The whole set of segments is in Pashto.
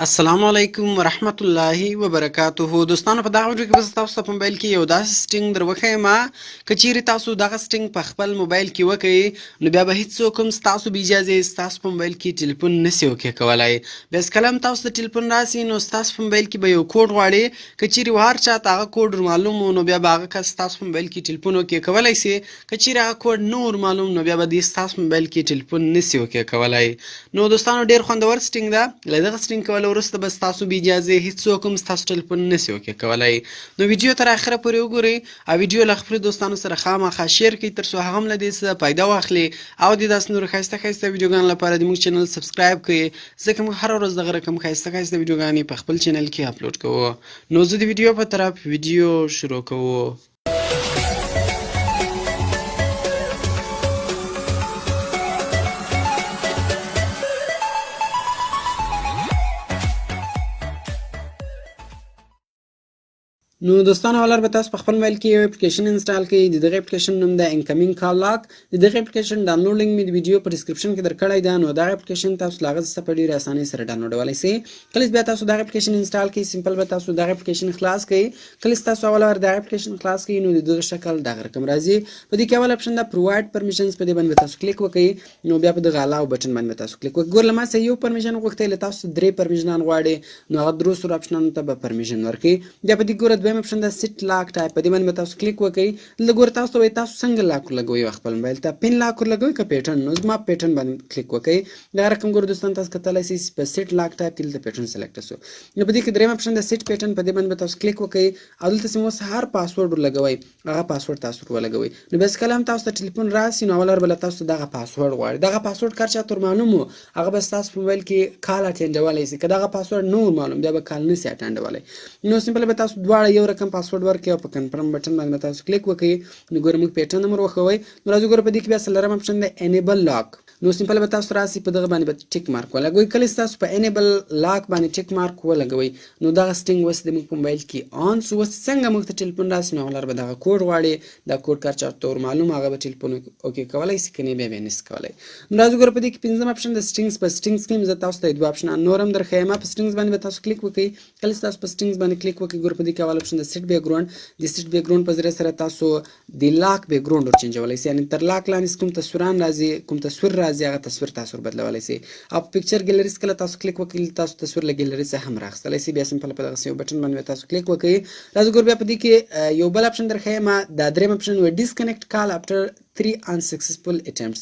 السلام علیکم ورحمت الله وبرکاته. دوستانو په دغه ویډیو کې به تاسو ته په موبایل کې یو داسې سټینګ دروښیم که چیرې تاسو دغه سټینګ په خپل موبایل کې وکړئ نو بیا به هیڅوک هم ستاسو بې اجازې ستاسو په موبایل کې ټلیفون نسي اوکې کولی. بیا هېڅکله هم تاسو ته ټلیفون راسي نو ستاسو په موبایل کې به یو کوډ غواړي. که چیرې هر چا ته هغه کوډ معلوم و نو بیا به هغه کس ستاسو په موبایل کې ټلیفون اوکې کولی سي. که چیرې هغه کوډ نه معلوم نو بیا به دې ستاسو په موبایل کې ټلیفون نسي اوکې کولی. نو دوستانو ډېر خوندور سټینګ ده. له دغه سټینګ کولو وروسته به ستاسو بې اجازې هیڅوک هم ستاسو ټلیفون نسي اوکې کولی. نو ویډیو تر اخره پورې وګورئ او ویډیو له خپلو دوستانو سره خامخا شیر کړئ تر څو هغه هم له دې څخه فایده واخلي او د داسې نورو ښایسته ښایسته ویډیوګانو لپاره د موږ چینل سبسکرایب کړئ ځکه موږ هره ورځ دغه رقم ښایسته ښایسته ویډیوګانې په خپل چینل کې اپلوډ کوو. نو زه د ویډیو په طرف ویډیو شروع کوو. نو دوستانو اول به تاسو په خپل موبایل کې یو اپلیکیشن انسټال کړئ. د دغه اپلیکیشن نوم ده انکمینګ کال لاک. د دغه اپلیکیشن ډاونلوډ لینک مې د ویډیو په ډسکرپشن کې درکړی ده. نو دغه اپلیکیشن تاسو له هغه څخه په ډېرې اسانۍ سره ډاونلوډولی سئ. کله چې بیا تاسو دغه اپلیکیشن انسټال کړئ سمپل به تاسو دغه اپلیکیشن خلاص کړئ. کله چې تاسو اول وار دغه اپلیکیشن خلاص کړئ نو د دغه شکل دغه رقم راځي. په دې کې اول اپشن ده پرووایډ پرمیشنز. په دې باندې به تاسو کلیک وکړئ. نو بیا په دغه الاو بټن باندې به تاسو کلیک وکړئ. ګوره له ما څخه یو پرمیشن غوښتی له تاسو 3 پرمیشنان غواړئ نو هغه درو سرو اپشنانو ته به پرمیشن ورکړئ. بیا په دې ګوره دویم اپشن ده سیټ لاک ټایپ. په دې باندې به تاسو کلیک وکړئ. دلته ګوره تاسو ته وایي تاسو څنګه لاک ورلګوئ خپل موبایل ته پین لاک ورلګوئ که پیټرن. نو زما پیټرن باندې کلیک وکړئ. دغه رقم ګوره دوستان تاسو کتلی سئ په سیټ لاک ټایپ کې دلته پیټرن سلیکټ شو. نو په دې کې دریم اپشن د سیټ پیټرن. په دې باندې به تاسو کلیک وکړئ او دلته سم اوس هر پاسورډ ورلګوئ هغه پاسورډ تاسو ورلګوئ. نو بیا هېڅکله هم تاسو ته ټلیفون راسي نو اول به له تاسو دغه پاسورډ غواړي. دغه پاسورډ که هر چاته معلوم و هغه به ستاسو په موبایل کې کال اټینډولی سي. که دغه پاسورډ نه معلوم بیا به کال نسي اټینډولی. نو سمپل به تاسو دواړه یو رقم پاسورډ ورکړئ او په کنفرم بټن باندې تاسو کلیک وکړئ. نو ګوره موږ پیټرن هم وروښوئ. نو راځو ګوره په دې کې بیا څلورم اپشن دی انیبل لاک. نو سمپل به تاسو راسي په دغه باندې به ټیک مارک ولګوئ. کله چې تاسو په انیبل لاک باندې ټیک مارک ولګوئ نو دغه سټینګ اوس د موږ په موبایل کې آن سو. اوس څنګه موږ ته ټلیفون راسي نو اول به دغه کوډ غواړي. دا کوډ که هر چاته ور معلوم هغه به ټلیفون اوکې کولی سي که نه بیا به یې نسي کولی. نو راځو ګوره په دې کې پنځم اپشن د سټینګز. په سټینګز کې زه تاسو ته دوه اپشنان نور هم درښیم. په سټینګز باندې به تاسو کلیک وکړئ. کله چې تاسو په سټینګز باندې کلیک وکړئ ګوره په دې کې اول اپشن د سیټ بیکګراوند. د سیټ بیکګراوند په ذریعه سره تاسو د لاک بیکګراوند ور چینجولی سئ. یعنې تر لاک لاندې کوم تصویران راځي کوم تصویر راځي هغه تصویر تاسو ور بدلولی سئ. او په پکچر ګیلریز کله تاسو کلیک وکړئ تاسو تصویر له ګیلري څخه هم راخیستلی سئ. بیا سمپل په دغسې یو بټن باندې تاسو کلیک وکړئ. راځو ګوره بیا په دې کې یو بل اپشن درښیم. دا دریم اپشن و ډسکنیکټ کال افټر 3 unsuccessful attempts.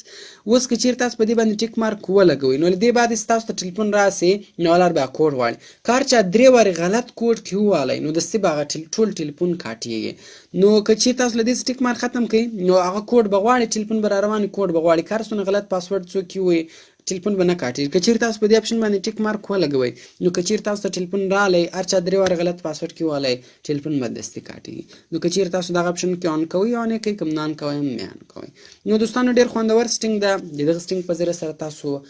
اوس که چیرې تاسو په دې باندې ټیک مارک ولګوئ نو له دې بعد ستاسو ته ټلیفون راسي نو اول بیا کوډ غواړي. که هر چا 3 وارې غلط کوډ کې ووالی نو دستي به هغه ټول ټلیفون کاټېږي. نو که چیرې تاسو له دې ټیک مارک ختم کړئ نو هغه کوډ به غواړي ټلیفون به را روان کوډ به غواړي. که هر څومره غلط پاسورډ څوک ووایي ټلیفون به نه کاټېږي. که چیرې تاسو په دې اپشن باندې ټیک مارک ولګوئ نو که چیرې تاسو ته ټلیفون راغلی هر چا 3 واره غلط پاسورډ کې ووالی ټلیفون به دستي کاټېږي. نو که چیرې تاسو دغه اپشن کې آن کوئ آن یې کوئ که نه آن کوئ هم نه آن کوئ. نو دوستانو ډېر خوندور سټینګ ده. د دغه سټینګ په ذریعه سره تاسو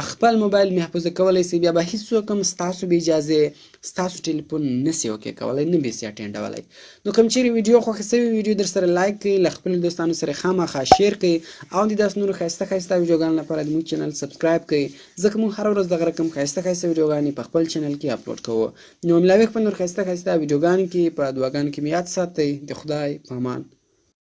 خپل موبایل محفوظه کولی سئ. بیا به هېڅوک هم ستاسو بې اجازې ستاسو ټلیفون نسي اوکې کولی نه به یې سي اټینډولی. نو کوم چیرې ویډیو خوښه سوې ویډیو در سره لایک کړئ له خپلو دوستانو سره خامخا شیر کړئ او د داسې نورو ښایسته ښایسته ویډیوګانو لپاره د موږ چینل سبسکرایب کړئ ځکه موږ هره ورځ دغه رقم ښایسته ښایسته ویډیوګانې په خپل چینل کې اپلوډ کوو. نو ملاوي خپل نور ښایسته ښایسته ویډیوګانو کې په دعاګانو کې مې یاد ساتئ. د خدای په امان.